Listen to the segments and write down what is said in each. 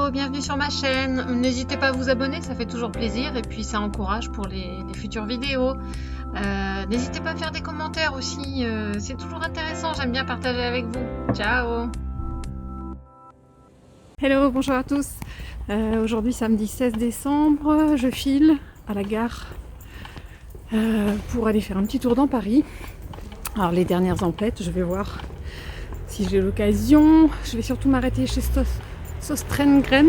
Hello, bienvenue sur ma chaîne. N'hésitez pas à vous abonner, ça fait toujours plaisir et puis ça encourage pour les futures vidéos. N'hésitez pas à faire des commentaires aussi, c'est toujours intéressant, j'aime bien partager avec vous. Ciao! Hello, bonjour à tous. Aujourd'hui samedi 16 décembre, je file à la gare pour aller faire un petit tour dans Paris. Alors les dernières emplettes, je vais voir si j'ai l'occasion. Je vais surtout m'arrêter chez Sostrengren.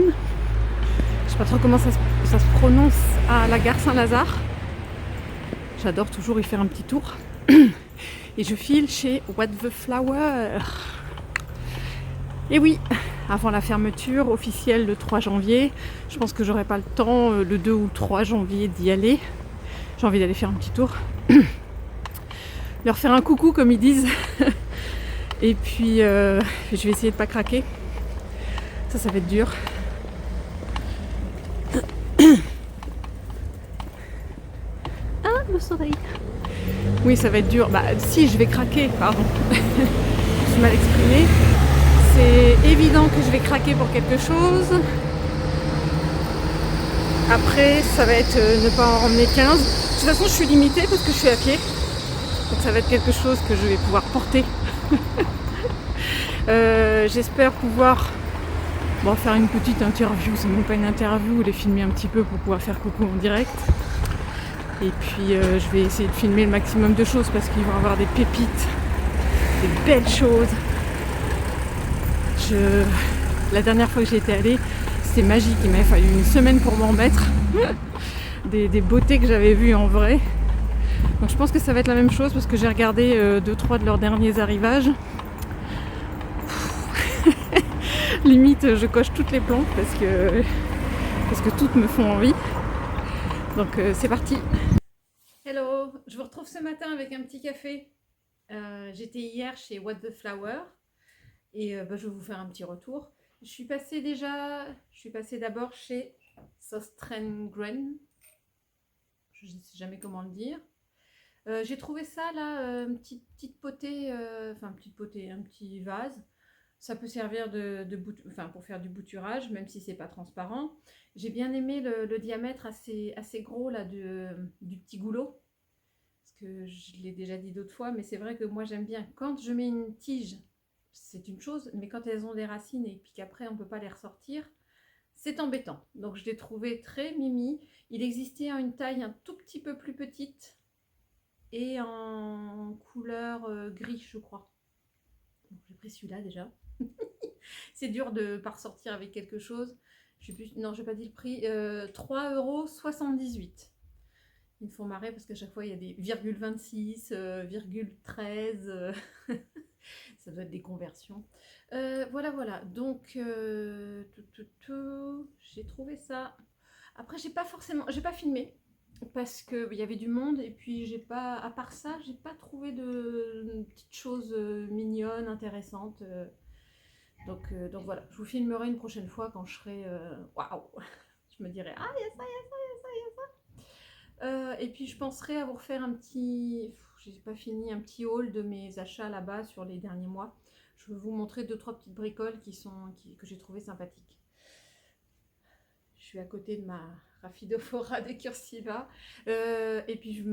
Je sais pas trop comment ça se prononce à la gare Saint-Lazare. J'adore toujours y faire un petit tour. Et je file chez What the Flower. Et oui, avant la fermeture officielle le 3 janvier, je pense que j'aurai pas le temps le 2 ou 3 janvier d'y aller. J'ai envie d'aller faire un petit tour. Leur faire un coucou comme ils disent. Et puis je vais essayer de pas craquer. Ça va être dur. Ah, le soleil. Oui, ça va être dur. Bah si, je vais craquer, pardon. Je suis mal exprimée. C'est évident que je vais craquer pour quelque chose. Après, ça va être ne pas en ramener 15. De toute façon, je suis limitée parce que je suis à pied. Donc ça va être quelque chose que je vais pouvoir porter. J'espère pouvoir faire une petite interview. C'est même pas une interview, les filmer un petit peu pour pouvoir faire coucou en direct. Et puis je vais essayer de filmer le maximum de choses parce qu'ils vont avoir des pépites, des belles choses. La dernière fois que j'y étais allée, c'était magique. Il m'avait fallu une semaine pour m'en remettre. Des beautés que j'avais vues en vrai. Donc je pense que ça va être la même chose parce que j'ai regardé 2-3 de leurs derniers arrivages. Limite, je coche toutes les plantes parce que toutes me font envie. Donc c'est parti. Hello, je vous retrouve ce matin avec un petit café. J'étais hier chez What the Flower et je vais vous faire un petit retour. Je suis passée d'abord chez Sostrengren. Je ne sais jamais comment le dire. J'ai trouvé ça là, une petite potée, un petit vase. Ça peut servir pour faire du bouturage, même si c'est pas transparent. J'ai bien aimé le diamètre assez gros là du petit goulot. Parce que je l'ai déjà dit d'autres fois, mais c'est vrai que moi j'aime bien. Quand je mets une tige, c'est une chose, mais quand elles ont des racines et puis qu'après on peut pas les ressortir, c'est embêtant. Donc je l'ai trouvé très mimi. Il existait en une taille un tout petit peu plus petite et en couleur gris, je crois. Donc j'ai pris celui-là déjà. C'est dur de ne pas ressortir avec quelque chose. Non, je n'ai pas dit le prix. 3,78 €. Ils me font marrer parce qu'à chaque fois, il y a des ,26, 13. Ça doit être des conversions. Voilà. Donc, j'ai trouvé ça. Après, j'ai pas filmé parce qu'il y avait du monde et puis à part ça, j'ai pas trouvé de petites choses mignonnes, intéressantes. Donc voilà, je vous filmerai une prochaine fois quand je serai waouh. Je me dirai ah il y a ça, il y a ça, il y a ça, il y a ça. Et puis je penserai à vous refaire j'ai pas fini, un petit haul de mes achats là-bas sur les derniers mois. Je vais vous montrer 2-3 petites bricoles que j'ai trouvées sympathiques. Je suis à côté de ma Raphidophora de Cursiva. Et puis je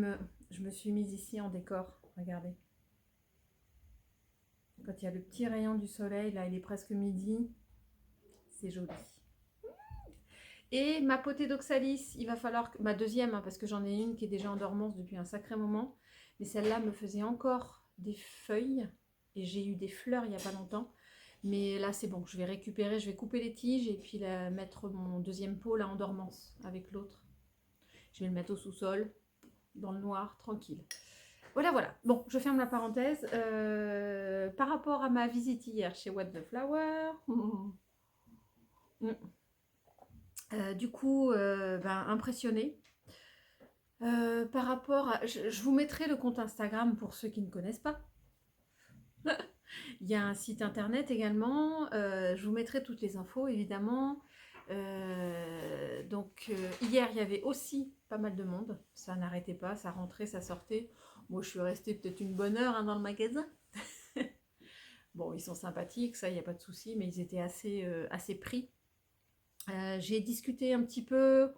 me suis mise ici en décor, regardez. Quand il y a le petit rayon du soleil, là il est presque midi, c'est joli. Et ma potée d'oxalis, il va falloir ma deuxième, parce que j'en ai une qui est déjà en dormance depuis un sacré moment, mais celle-là me faisait encore des feuilles et j'ai eu des fleurs il n'y a pas longtemps. Mais là c'est bon, je vais récupérer, je vais couper les tiges et puis mettre mon deuxième pot là en dormance avec l'autre. Je vais le mettre au sous-sol, dans le noir, tranquille. Voilà. Bon, je ferme la parenthèse. Par rapport à ma visite hier chez What the Flower, du coup, impressionnée. Par rapport à... Je vous mettrai le compte Instagram pour ceux qui ne connaissent pas. Il y a un site internet également. Je vous mettrai toutes les infos, évidemment. Hier, il y avait aussi pas mal de monde. Ça n'arrêtait pas, ça rentrait, ça sortait. Moi, je suis restée peut-être une bonne heure dans le magasin. Bon, ils sont sympathiques, ça, il n'y a pas de souci, mais ils étaient assez pris. J'ai discuté un petit peu.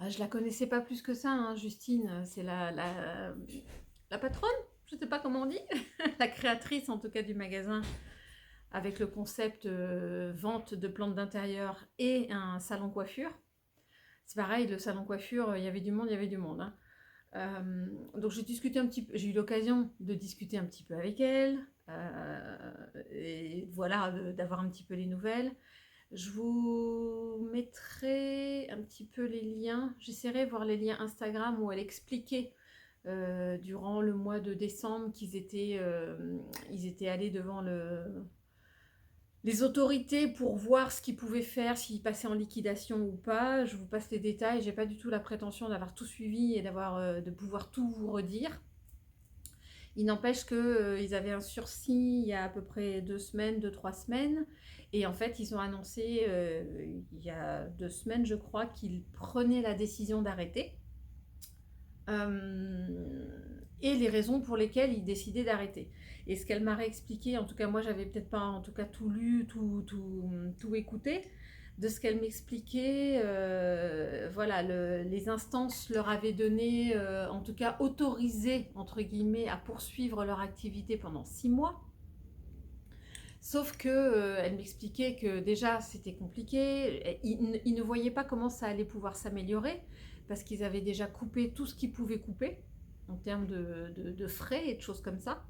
Je la connaissais pas plus que ça, hein, Justine. C'est la patronne, je sais pas comment on dit, la créatrice en tout cas du magasin, avec le concept vente de plantes d'intérieur et un salon coiffure. C'est pareil, le salon coiffure, il y avait du monde, il y avait du monde, hein. Donc j'ai discuté un petit peu, j'ai eu l'occasion de discuter un petit peu avec elle, et voilà, d'avoir un petit peu les nouvelles. Je vous mettrai un petit peu les liens, j'essaierai de voir les liens Instagram où elle expliquait durant le mois de décembre ils étaient allés devant les autorités pour voir ce qu'ils pouvaient faire, s'ils passaient en liquidation ou pas. Je vous passe les détails, j'ai pas du tout la prétention d'avoir tout suivi et de pouvoir tout vous redire. Il n'empêche qu'ils avaient un sursis il y a à peu près 2 semaines, 2-3 semaines. Et en fait, ils ont annoncé il y a 2 semaines, je crois, qu'ils prenaient la décision d'arrêter. Et les raisons pour lesquelles ils décidaient d'arrêter. Et ce qu'elle m'a réexpliqué, en tout cas moi j'avais peut-être pas en tout cas tout lu, tout écouté, de ce qu'elle m'expliquait, voilà, les instances leur avaient donné, en tout cas autorisé entre guillemets à poursuivre leur activité pendant 6 mois. Sauf que elle m'expliquait que déjà c'était compliqué, ils ne voyaient pas comment ça allait pouvoir s'améliorer parce qu'ils avaient déjà coupé tout ce qu'ils pouvaient couper en termes de frais et de choses comme ça.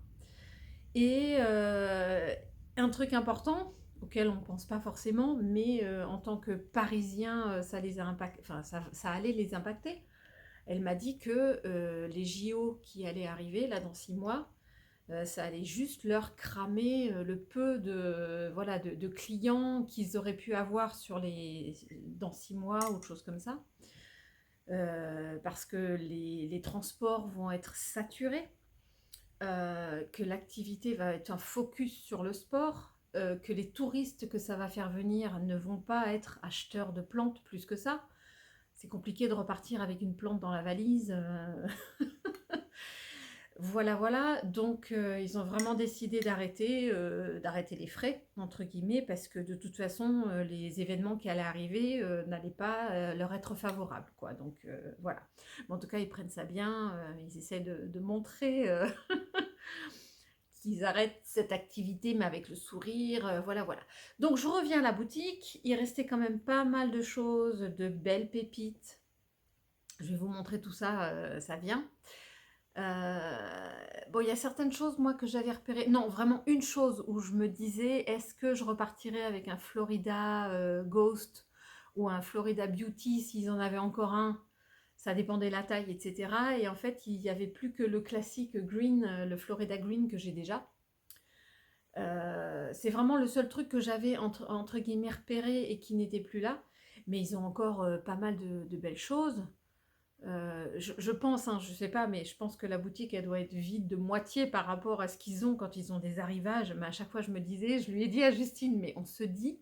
Et un truc important auquel on ne pense pas forcément, mais en tant que Parisien, ça allait les impacter. Elle m'a dit que les JO qui allaient arriver là dans 6 mois, ça allait juste leur cramer le peu de clients qu'ils auraient pu avoir dans 6 mois ou autre chose comme ça. Parce que les transports vont être saturés, que l'activité va être un focus sur le sport, que les touristes que ça va faire venir ne vont pas être acheteurs de plantes plus que ça. C'est compliqué de repartir avec une plante dans la valise. Voilà. Donc, ils ont vraiment décidé d'arrêter les frais, entre guillemets, parce que de toute façon, les événements qui allaient arriver n'allaient pas leur être favorables, quoi. Donc, voilà. Mais en tout cas, ils prennent ça bien. Ils essaient de montrer qu'ils arrêtent cette activité, mais avec le sourire. Voilà. Donc, je reviens à la boutique. Il restait quand même pas mal de choses, de belles pépites. Je vais vous montrer tout ça, ça vient. Bon, il y a certaines choses, moi, que j'avais repérées. Non, vraiment une chose où je me disais, est-ce que je repartirais avec un Florida Ghost ou un Florida Beauty s'ils en avaient encore un? Ça dépendait de la taille, etc. Et en fait, il n'y avait plus que le classique green, le Florida Green que j'ai déjà. C'est vraiment le seul truc que j'avais entre guillemets repéré et qui n'était plus là. Mais ils ont encore pas mal de belles choses. Je pense, hein, je sais pas, mais je pense que la boutique, elle doit être vide de moitié par rapport à ce qu'ils ont quand ils ont des arrivages. Mais à chaque fois, je me disais, je lui ai dit à Justine, mais on se dit,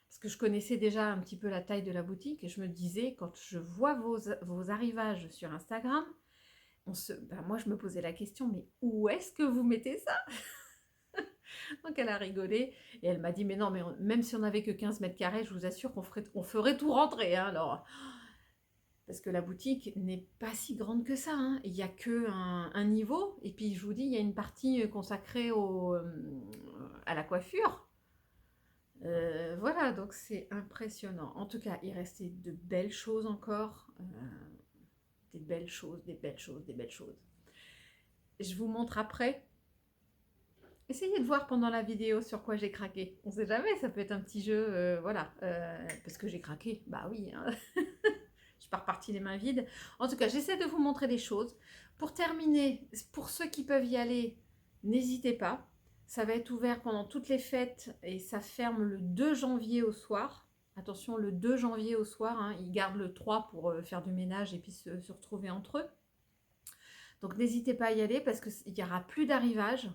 parce que je connaissais déjà un petit peu la taille de la boutique, et je me disais, quand je vois vos arrivages sur Instagram, moi, je me posais la question, mais où est-ce que vous mettez ça? Donc, elle a rigolé, et elle m'a dit, mais non, mais même si on n'avait que 15 mètres carrés, je vous assure qu'on ferait tout rentrer, hein, alors... Parce que la boutique n'est pas si grande que ça, hein. Il n'y a qu'un niveau. Et puis, je vous dis, il y a une partie consacrée à la coiffure. Voilà, donc c'est impressionnant. En tout cas, il restait de belles choses encore. Des belles choses. Je vous montre après. Essayez de voir pendant la vidéo sur quoi j'ai craqué. On ne sait jamais, ça peut être un petit jeu, voilà. Parce que j'ai craqué, bah oui, hein. Je suis pas repartie les mains vides. En tout cas, j'essaie de vous montrer des choses. Pour terminer, pour ceux qui peuvent y aller, n'hésitez pas. Ça va être ouvert pendant toutes les fêtes et ça ferme le 2 janvier au soir. Attention, le 2 janvier au soir, hein, ils gardent le 3 pour faire du ménage et puis se retrouver entre eux. Donc n'hésitez pas à y aller parce qu'il n'y aura plus d'arrivage.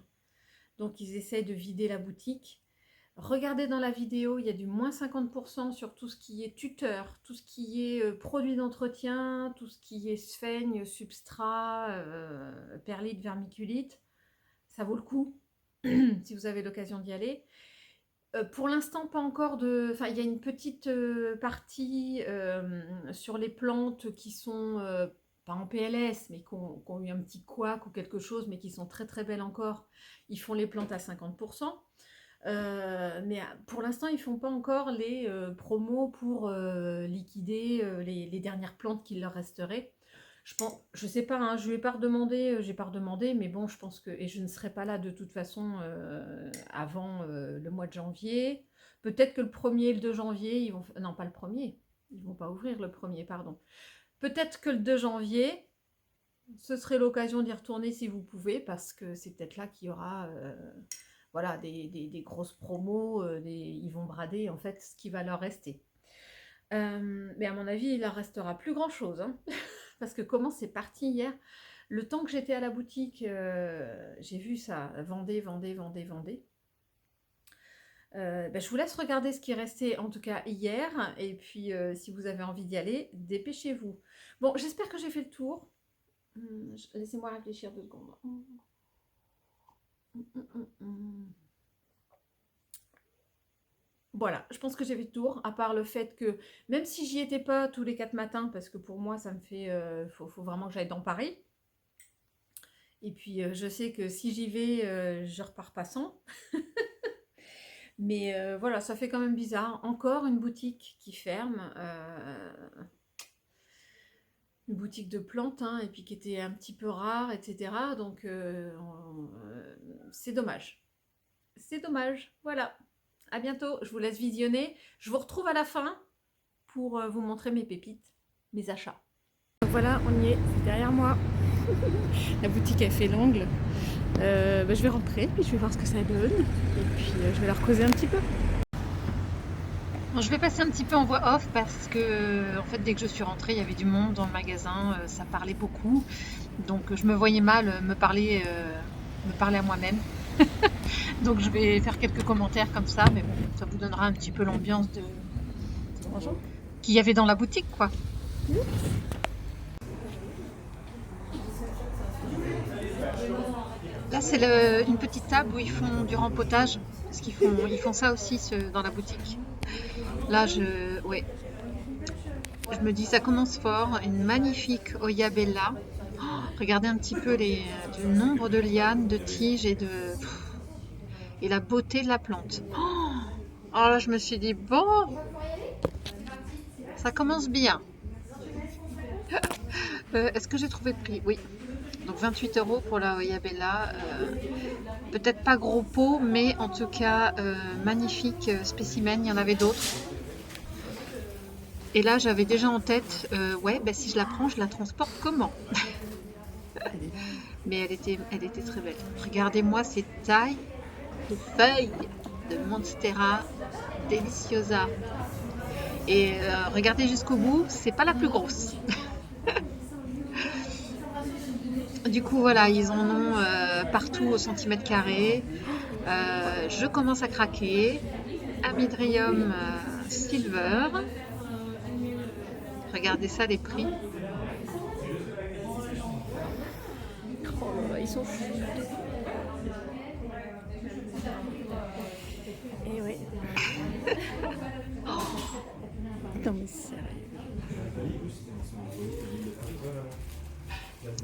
Donc ils essaient de vider la boutique. Regardez dans la vidéo, il y a du moins 50% sur tout ce qui est tuteur, tout ce qui est produit d'entretien, tout ce qui est sphaigne, substrat, perlite, vermiculite. Ça vaut le coup si vous avez l'occasion d'y aller. Pour l'instant, pas encore de... Enfin, il y a une petite partie sur les plantes qui sont pas en PLS, mais qui ont eu un petit couac ou quelque chose, mais qui sont très très belles encore. Ils font les plantes à 50%. Mais pour l'instant, ils font pas encore les promos pour liquider les dernières plantes qui leur resteraient. Je sais pas, hein, je lui ai pas redemandé, j'ai pas redemandé, mais bon, je pense que, et je ne serai pas là de toute façon avant le mois de janvier. Peut-être que le 1er et le 2 janvier, ils vont, non pas le 1er, ils vont pas ouvrir le 1er, pardon. Peut-être que le 2 janvier, ce serait l'occasion d'y retourner si vous pouvez, parce que c'est peut-être là qu'il y aura voilà, des grosses promos, ils vont brader en fait ce qui va leur rester. Mais à mon avis, il leur restera plus grand chose, hein. Parce que comment c'est parti hier, le temps que j'étais à la boutique, j'ai vu ça, vendez. Je vous laisse regarder ce qui restait en tout cas hier, et puis si vous avez envie d'y aller, dépêchez-vous. Bon, j'espère que j'ai fait le tour. Laissez-moi réfléchir 2 secondes. Voilà, je pense que j'ai fait le tour, à part le fait que, même si j'y étais pas tous les 4 matins, parce que pour moi, ça me fait... faut vraiment que j'aille dans Paris. Et puis, je sais que si j'y vais, je repars pas sans. Mais voilà, ça fait quand même bizarre. Encore une boutique qui ferme. Une boutique de plantes, hein, et puis qui était un petit peu rare, etc. Donc, c'est dommage. C'est dommage, voilà. À bientôt, je vous laisse visionner. Je vous retrouve à la fin pour vous montrer mes pépites, mes achats. Voilà, on y est, c'est derrière moi. La boutique a fait l'angle. Je vais rentrer, puis je vais voir ce que ça donne. Et puis je vais leur causer un petit peu. Bon, je vais passer un petit peu en voix off parce que, en fait, dès que je suis rentrée, il y avait du monde dans le magasin, ça parlait beaucoup. Donc, je me voyais mal me parler à moi-même. Donc, je vais faire quelques commentaires comme ça, mais bon, ça vous donnera un petit peu l'ambiance qu'il y avait dans la boutique, quoi. Là, c'est une petite table où ils font du rempotage, parce ils font ça aussi dans la boutique. Là, ouais, je me dis, ça commence fort. Une magnifique Oyabella. Oh, regardez un petit peu le nombre de lianes, de tiges et la beauté de la plante. Oh, alors là, je me suis dit, bon, ça commence bien. Est-ce que j'ai trouvé le prix? Oui. Donc 28 € pour la Oyabella. Peut-être pas gros pot, mais en tout cas, magnifique spécimen. Il y en avait d'autres. Et là, j'avais déjà en tête, ouais, si je la prends, je la transporte comment? Mais elle était très belle. Regardez-moi ces tailles de feuilles de Monstera Deliciosa. Et regardez jusqu'au bout, c'est pas la plus grosse. Du coup, voilà, ils en ont partout au centimètre carré. Je commence à craquer. Amydrium Silver. Regardez ça, les prix. Oh, ils sont fous. Et ouais. Non mais sérieux.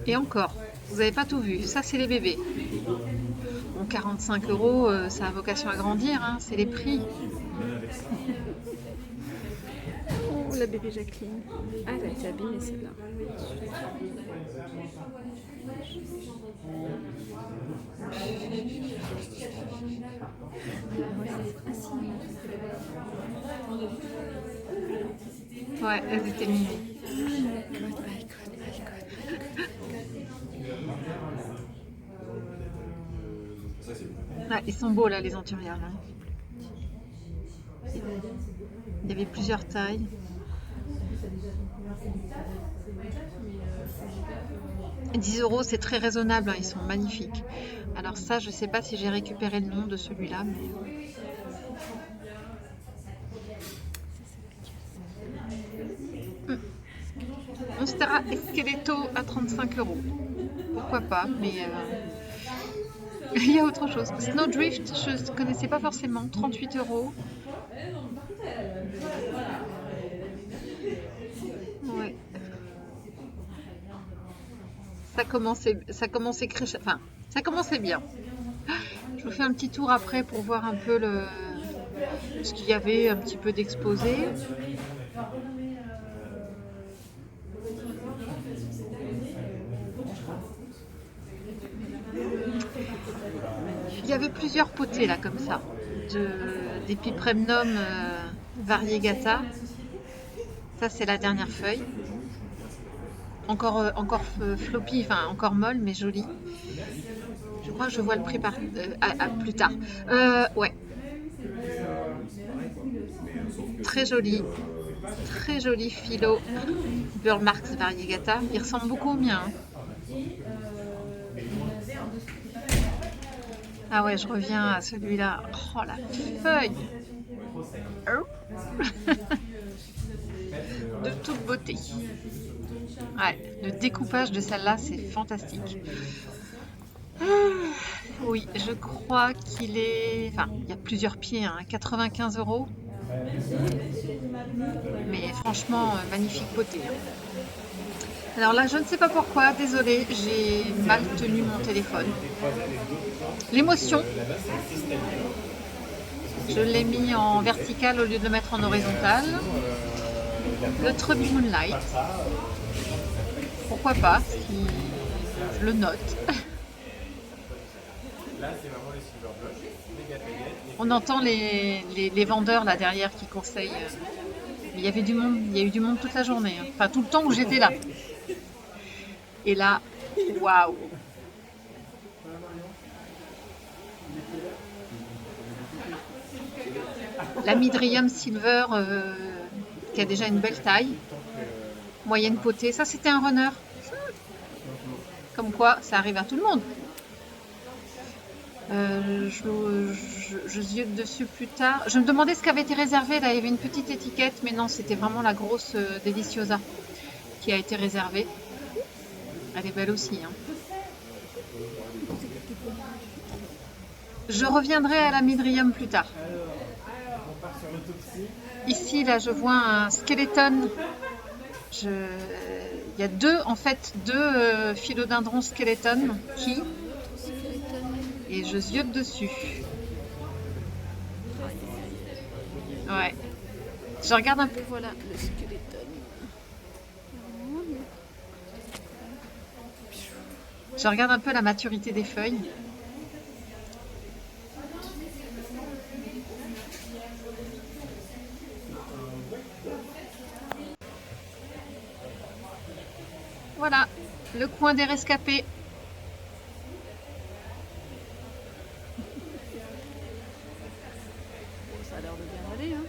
Et encore, vous n'avez pas tout vu. Ça, c'est les bébés. Bon, 45 €, ça a vocation à grandir, hein, c'est les prix. Oh, la bébé Jacqueline. Ah, elle a été abîmée celle-là. Ouais, elles étaient mimiques. Ah, ils sont beaux là, les Anthuriales. Hein. Il y avait plusieurs tailles. « 10 €, c'est très raisonnable, hein, ils sont magnifiques. Alors ça, je sais pas si j'ai récupéré le nom de celui-là, mais... Monstera Esqueleto à 35 €. Pourquoi pas, mais Il y a autre chose. Snowdrift, je ne connaissais pas forcément. 38 €. Ouais. Enfin, ça commençait bien. Je vous fais un petit tour après pour voir un peu ce qu'il y avait un petit peu d'exposé. Il y avait plusieurs potées là comme ça, des Pipremnum variegata. Ça c'est la dernière feuille. Encore floppy, enfin encore molle mais jolie. Je crois que je vois le prix plus tard. Ouais, très joli. Très joli philo Burl-Marx variegata. Il ressemble beaucoup au mien, hein. Ah ouais, je reviens à celui-là. Oh la feuille! De toute beauté. Ouais, le découpage de celle-là, c'est fantastique. Oui, je crois qu'il est... Enfin, il y a plusieurs pieds, hein, 95 €. Mais franchement, magnifique beauté, hein. Alors là, je ne sais pas pourquoi, désolée, j'ai mal tenu mon téléphone. L'émotion, je l'ai mis en vertical au lieu de le mettre en horizontal. Le Trubby Moonlight, pourquoi pas, je le note. On entend les vendeurs là derrière qui conseillent. Il y avait du monde, il y a eu du monde toute la journée, hein. Enfin tout le temps où j'étais là. Et là, waouh! La Midrium Silver qui a déjà une belle taille, moyenne potée. Ça c'était un runner. Comme quoi, ça arrive à tout le monde. Je ziote dessus plus tard. Je me demandais ce qui avait été réservé. Là, il y avait une petite étiquette, mais non, c'était vraiment la grosse Deliciosa qui a été réservée. Elle est belle aussi, hein. Je reviendrai à la Midrium plus tard. Ici, là, je vois un skeleton. Il y a deux philodendrons skeleton et je ziote dessus. Ouais. Je regarde un peu. Voilà le skeleton. Je regarde un peu la maturité des feuilles. Voilà, le coin des rescapés. Ça a l'air de bien aller, hein.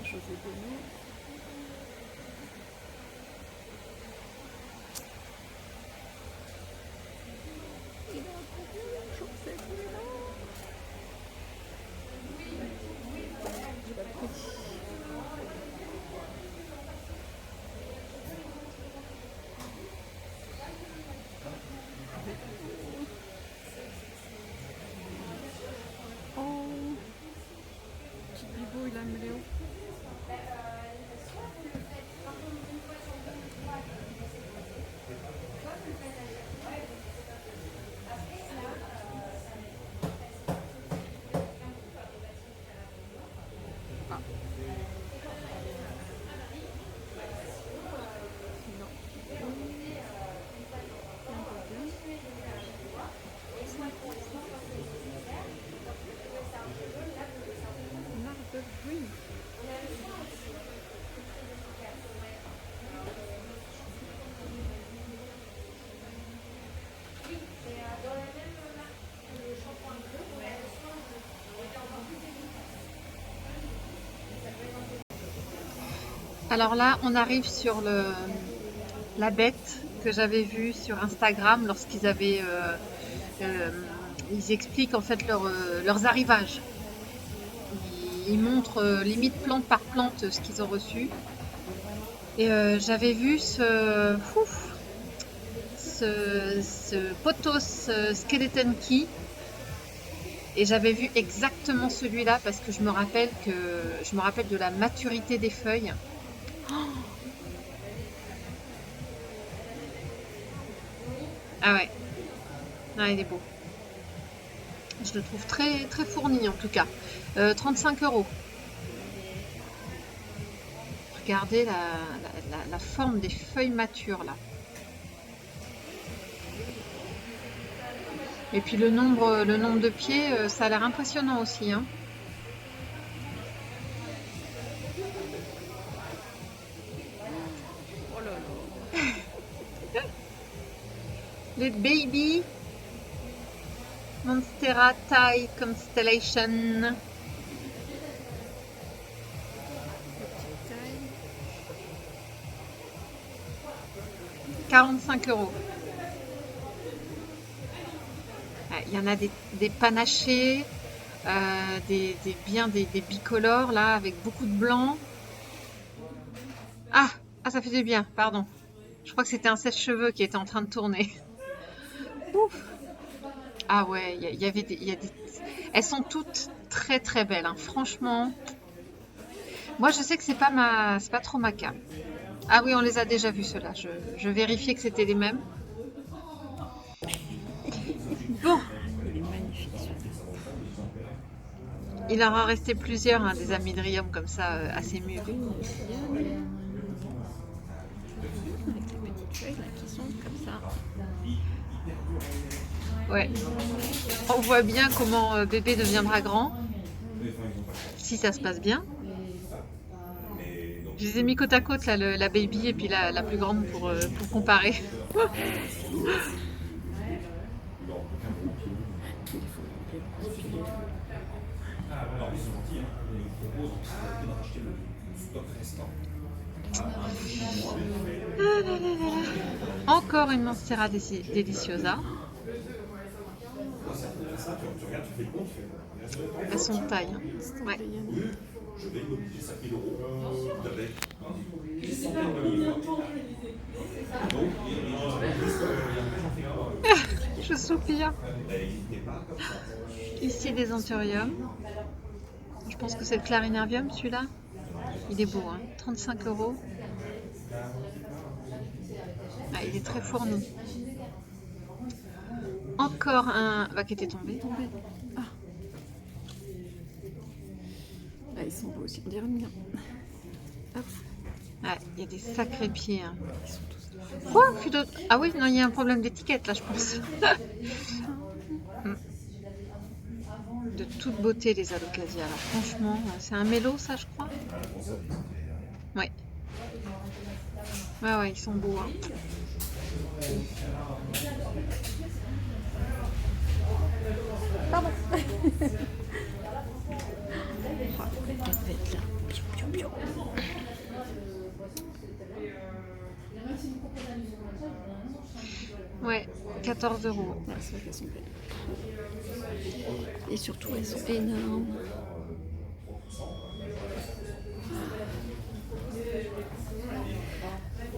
José Bonnet. Il a un problème, José Bonnet. J'ai pas pris. Oh, petit bibou, il a un Léo. Ah. Non. Marble Green. Alors là, on arrive sur la bête que j'avais vue sur Instagram lorsqu'ils ils expliquent en fait leurs arrivages. Ils montrent limite plante par plante ce qu'ils ont reçu. Et j'avais vu ce Pothos Skeleton Key. Et j'avais vu exactement celui-là parce que je me rappelle de la maturité des feuilles. Ah ouais, ah, il est beau. Je le trouve très très fourni en tout cas. 35 €. Regardez la forme des feuilles matures là. Et puis le nombre de pieds, ça a l'air impressionnant aussi, hein. Oh là là. Les baby Monstera Thai Constellation. Petite taille. 45 €. Il y en a des panachés, des bicolores là avec beaucoup de blanc. Ah, ça fait du bien, pardon. Je crois que c'était un sèche-cheveux qui était en train de tourner. Ouf. Ah ouais, il y a des... Elles sont toutes très très belles, hein. Franchement. Moi je sais que c'est pas trop ma came. Ah oui, on les a déjà vus ceux-là. Je vérifiais que c'était les mêmes. Bon, Il est magnifique celui-là. il en a resté plusieurs, hein, des amydriums comme ça, assez mûrs. Avec les petites feuilles là qui sont comme ça. Ouais. On voit bien comment bébé deviendra grand, si ça se passe bien. Je les ai mis côte à côte, là, la baby et puis la plus grande pour comparer. Encore une Monstera Deliciosa. Elles sont de taille, hein. Ouais. Je soupire. Ici des anthuriums. Je pense que c'est le clarinervium celui-là. Il est beau, hein. 35 €. Ah, il est très fourni. Encore un... Bah, qui était tombé. Ah. Ah, ils sont beaux aussi, on dirait bien. Hop. Ouais, il y a des sacrés pieds, hein. Ils sont tous... Quoi? Ah oui, non, il y a un problème d'étiquette là, je pense. De toute beauté les alocasia. Alors franchement, c'est un mélo ça, je crois. Ouais. Ouais, ils sont beaux, hein. Pardon. Oh, la gavette là. Piou, piou, piou. Ouais, 14 €. Ah, c'est vrai qu'elles sont belles. Et surtout, elles sont énormes.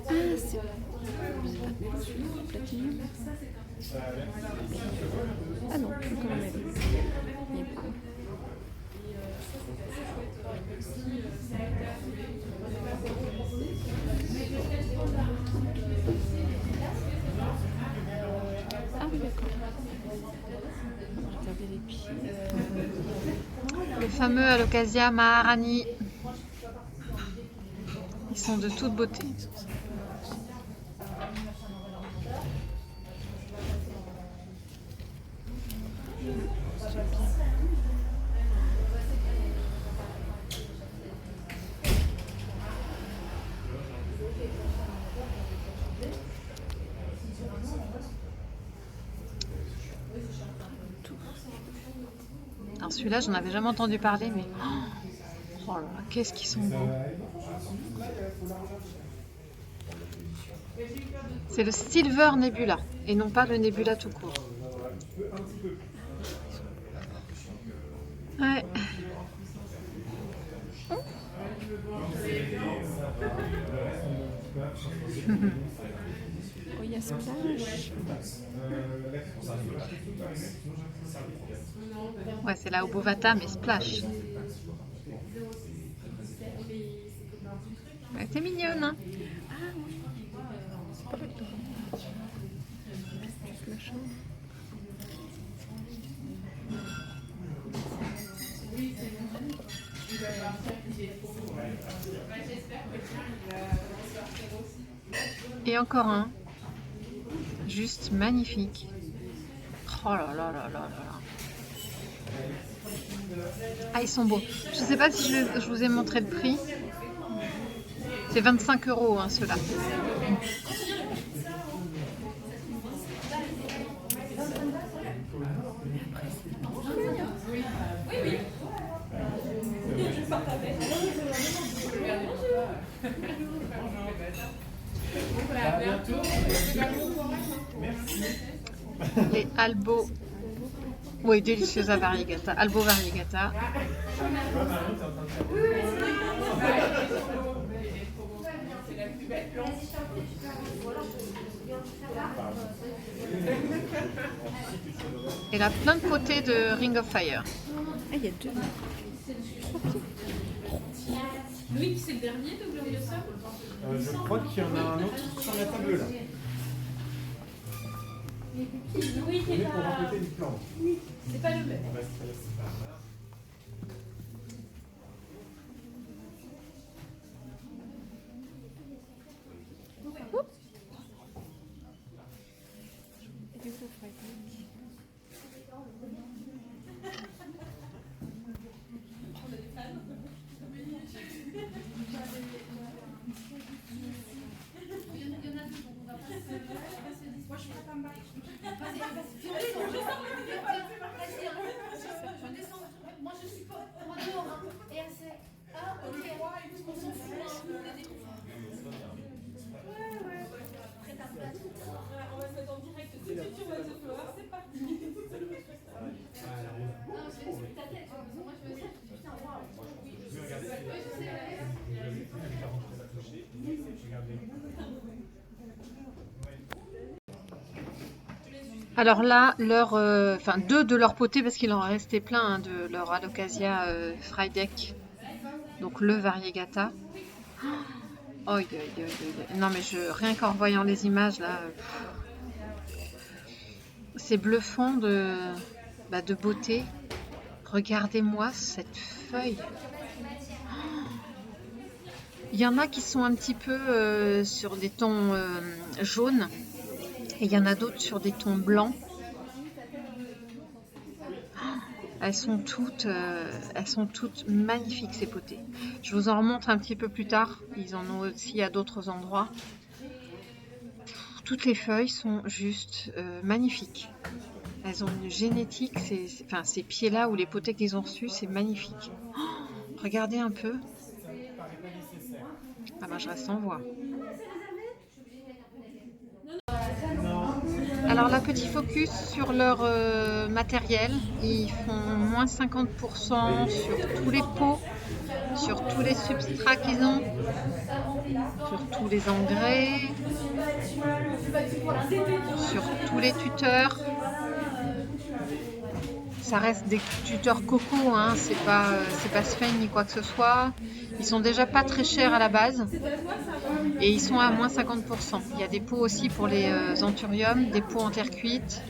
Ah, c'est pas celui-là, platine. Ah non, encore un mélo. Il est beau. Ah oui, d'accord. On va regarder les pieds. Le fameux Alocasia Maharani. Ils sont de toute beauté. Alors celui-là, j'en avais jamais entendu parler, mais oh là là, qu'est-ce qu'ils sont beaux. C'est le Silver Nebula et non pas le Nebula tout court. Ouais. Oh, il y a Splash. Ouais, c'est la Obovata, mais splash. Ouais, t'es mignonne, hein? C'est pas le temps. Juste la chambre. Et encore un. Juste magnifique. Oh là là là là là là. Ah, ils sont beaux. Je sais pas si je vous ai montré le prix. C'est 25 € hein, ceux-là. Les Albo. Oui, Deliciosa Variegata. Albo Variegata. Et là, plein de potées de Ring of Fire. Ah, il y a deux. Louis, c'est le dernier de Gloriosa? Je crois qu'il y en a un autre sur la table là. Louis, On t'es est pour pas... rempléter une plante. C'est pas le même. Moi je suis pas en dehors hein. Et elle sait. Ah ok, on s'en fout hein. Ouais. Après ta place. On va se mettre en direct tout de suite sur What's Flower, c'est parti. Non, je vais ta tête, parce que moi je me dis, putain, waouh. Alors là, deux de leur potée, parce qu'il en restait plein hein, de leur Alocasia Frydek. Donc le Variegata. Oh, non mais rien qu'en voyant les images là, c'est bluffant de beauté. Regardez-moi cette feuille. Il y en a qui sont un petit peu sur des tons jaunes et il y en a d'autres sur des tons blancs. Elles sont toutes magnifiques ces potées. Je vous en remontre un petit peu plus tard. Ils en ont aussi à d'autres endroits. Toutes les feuilles sont juste magnifiques. Elles ont une génétique. Ces pieds-là ou les potées qu'ils ont reçus, c'est magnifique. Oh, regardez un peu. Ah ben, je reste en voix. Alors là, petit focus sur leur matériel. Ils font moins 50% sur tous les pots, sur tous les substrats qu'ils ont, sur tous les engrais, sur tous les tuteurs. Ça reste des tuteurs coco, hein, c'est pas Sphène ni quoi que ce soit. Ils sont déjà pas très chers à la base et ils sont à moins 50%. Il y a des pots aussi pour les anthuriums, des pots en terre cuite.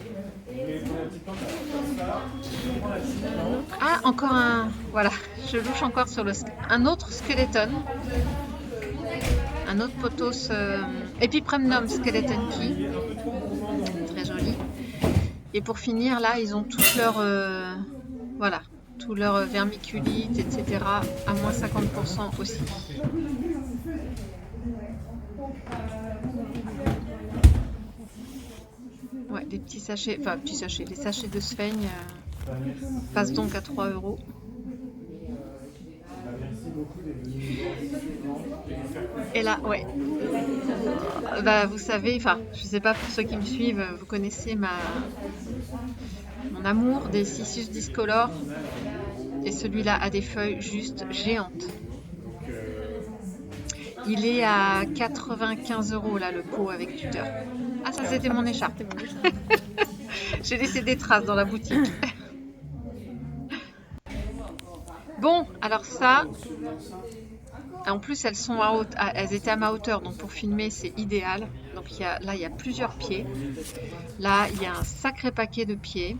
Ah, encore un... Voilà, je louche encore sur un autre skeleton. Un autre potos Epipremnum Skeleton Key. Très joli. Et pour finir, là, ils ont toutes leurs... voilà, tous leurs vermiculites, etc. à moins 50% aussi. Ouais, des petits sachets, les sachets de Sphène passent donc à 3 €. Et là, ouais. Vous savez, je sais pas, pour ceux qui me suivent, vous connaissez mon amour des Cissus discolores. Et celui-là a des feuilles juste géantes. Il est à 95 € là, le pot avec tuteur. Ah, ça c'était mon écharpe. C'était mon écharpe. J'ai laissé des traces dans la boutique. Bon, alors ça, en plus elles étaient à ma hauteur, donc pour filmer c'est idéal. Donc là il y a plusieurs pieds. Là il y a un sacré paquet de pieds.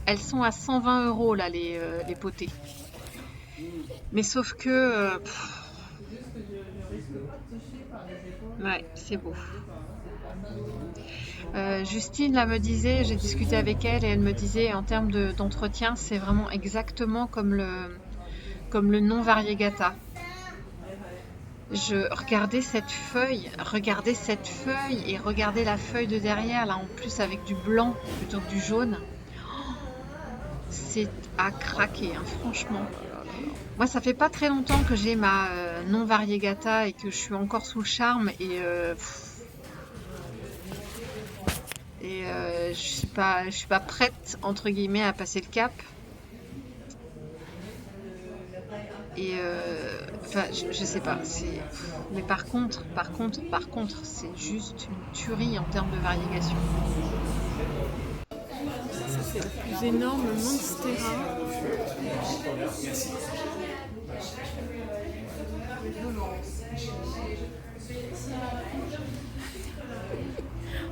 Elles sont à 120 € là les potées. Mais sauf que ouais, c'est beau. Justine là me disait, j'ai discuté avec elle et elle me disait en termes d'entretien, c'est vraiment exactement comme le non variegata. Regardez cette feuille et regardez la feuille de derrière là en plus avec du blanc plutôt que du jaune. C'est à craquer, hein, franchement. Moi, ça fait pas très longtemps que j'ai ma non variegata et que je suis encore sous le charme et je suis pas prête entre guillemets à passer le cap. Et enfin, je sais pas. Mais par contre, c'est juste une tuerie en termes de variegation. Ça, c'est le plus énorme Monstera.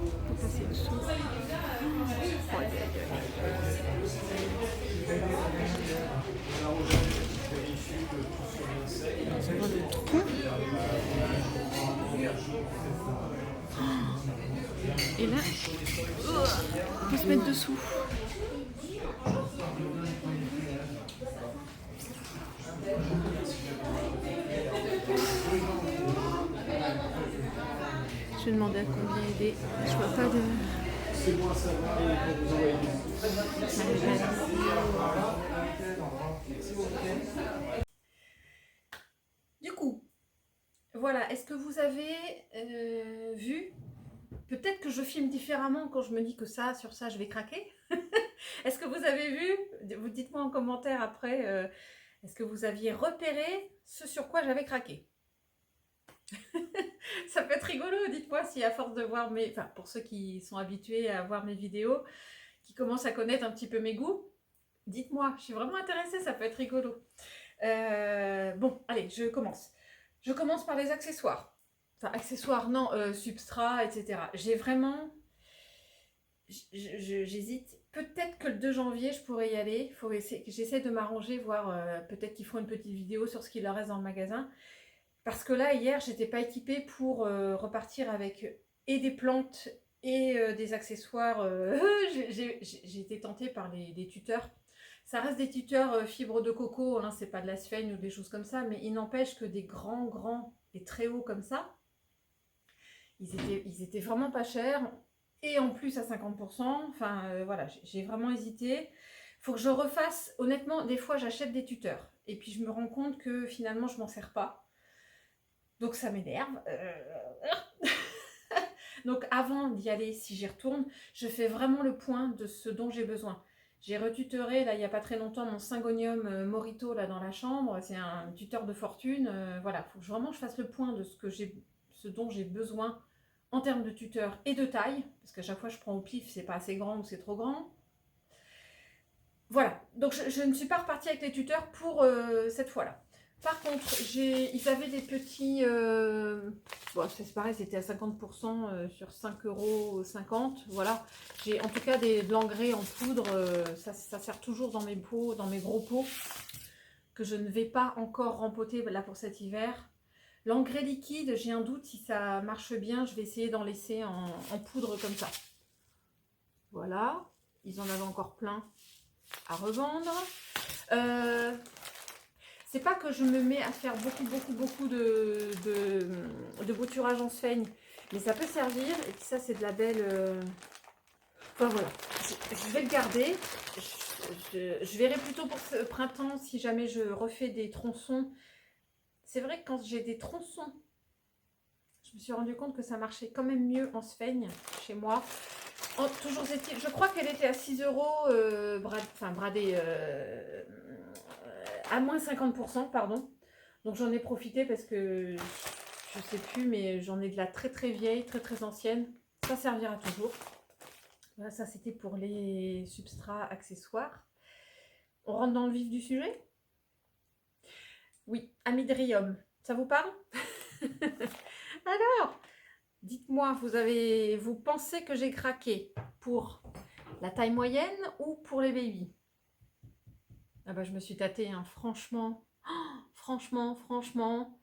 On peut passer dessous. Oh, aïe, aïe, aïe. On voit le trou. Et là, on peut se mettre dessous. Je vais demander à combien aider. Je vois pas de... C'est bon à savoir et pour vous envoyer Du coup, voilà, est-ce que vous avez vu? Peut-être que je filme différemment quand je me dis que sur ça, je vais craquer. Est-ce que vous avez vu? Vous dites-moi en commentaire après, est-ce que vous aviez repéré ce sur quoi j'avais craqué? Ça peut être rigolo, dites-moi si à force de voir enfin pour ceux qui sont habitués à voir mes vidéos, qui commencent à connaître un petit peu mes goûts, dites-moi, je suis vraiment intéressée, ça peut être rigolo. Bon, allez, je commence. Je commence par les accessoires. Enfin, accessoires, non, substrat, etc. J'ai vraiment... J'hésite. Peut-être que le 2 janvier, je pourrais y aller. J'essaie de m'arranger, voir peut-être qu'ils feront une petite vidéo sur ce qu'il leur reste dans le magasin. Parce que là, hier, j'étais pas équipée pour repartir avec et des plantes et des accessoires. J'ai été tentée par des tuteurs. Ça reste des tuteurs fibres de coco, hein, c'est pas de la sphène ou des choses comme ça, mais il n'empêche que des grands et très hauts comme ça, ils étaient vraiment pas chers. Et en plus à 50%, enfin voilà, j'ai vraiment hésité. Faut que je refasse, honnêtement, des fois j'achète des tuteurs. Et puis je me rends compte que finalement je m'en sers pas. Donc ça m'énerve. Donc avant d'y aller, si j'y retourne, je fais vraiment le point de ce dont j'ai besoin. J'ai retutoré, là, il n'y a pas très longtemps, mon Syngonium Morito, là, dans la chambre. C'est un tuteur de fortune. Voilà, il faut que vraiment je fasse le point de ce dont j'ai besoin en termes de tuteur et de taille. Parce qu'à chaque fois, je prends au pif, c'est pas assez grand ou c'est trop grand. Voilà, donc je ne suis pas repartie avec les tuteurs pour cette fois-là. Par contre, ils avaient des petits... bon, c'est pareil, c'était à 50% sur 5,50 €. Voilà. J'ai en tout cas de l'engrais en poudre. Ça sert toujours dans mes pots, dans mes gros pots, que je ne vais pas encore rempoter là pour cet hiver. L'engrais liquide, j'ai un doute si ça marche bien. Je vais essayer d'en laisser en poudre comme ça. Voilà. Ils en avaient encore plein à revendre. C'est pas que je me mets à faire beaucoup de bouturage en sphaigne, mais ça peut servir. Et puis ça, c'est de la belle... Enfin voilà, je vais le garder. Je verrai plutôt pour ce printemps si jamais je refais des tronçons. C'est vrai que quand j'ai des tronçons, je me suis rendu compte que ça marchait quand même mieux en sphaigne chez moi. Toujours est-il, je crois qu'elle était à 6 €, bradée... à moins 50%, pardon. Donc j'en ai profité parce que je sais plus, mais j'en ai de la très vieille, très ancienne. ça servira toujours. Voilà, ça c'était pour les substrats accessoires. On rentre dans le vif du sujet? Oui, amydrium, ça vous parle? Alors, dites-moi, vous pensez que j'ai craqué pour la taille moyenne ou pour les babies? Ah bah je me suis tâtée, hein, franchement, franchement.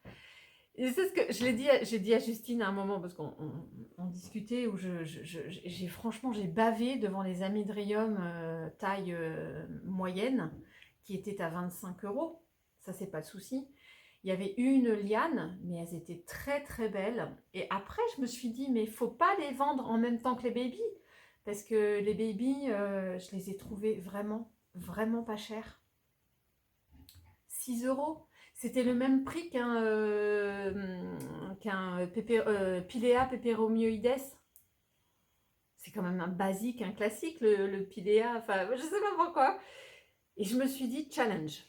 Et c'est ce que j'ai dit à Justine à un moment, parce qu'on discutait, où franchement, j'ai bavé devant les amydrium taille moyenne, qui étaient à 25 €. Ça, c'est pas le souci. Il y avait une liane, mais elles étaient très très belles. Et après, je me suis dit, mais faut pas les vendre en même temps que les babies, parce que les babies, je les ai trouvées vraiment pas chères. 6 €. C'était le même prix qu'un Pilea peperomioides. C'est quand même un basique, un classique, le Pilea. Enfin, je sais pas pourquoi. Et je me suis dit challenge.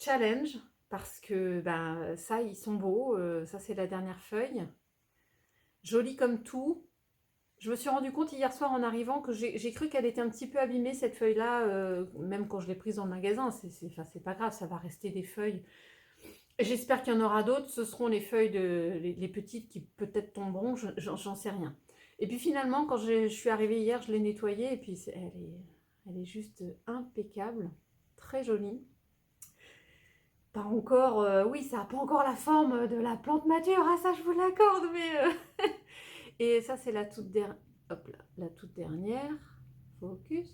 Challenge, parce que ben, ça, ils sont beaux. Ça, c'est la dernière feuille. Jolie comme tout. Je me suis rendu compte hier soir en arrivant que j'ai cru qu'elle était un petit peu abîmée, cette feuille-là, même quand je l'ai prise dans le magasin. C'est pas grave, ça va rester des feuilles. J'espère qu'il y en aura d'autres. Ce seront les feuilles, les petites qui peut-être tomberont, j'en sais rien. Et puis finalement, quand je suis arrivée hier, je l'ai nettoyée et puis elle est juste impeccable, très jolie. Pas encore, oui, ça n'a pas encore la forme de la plante mature, ah, ça je vous l'accorde, mais... Et ça, c'est la toute dernière. Hop là, la toute dernière. Focus.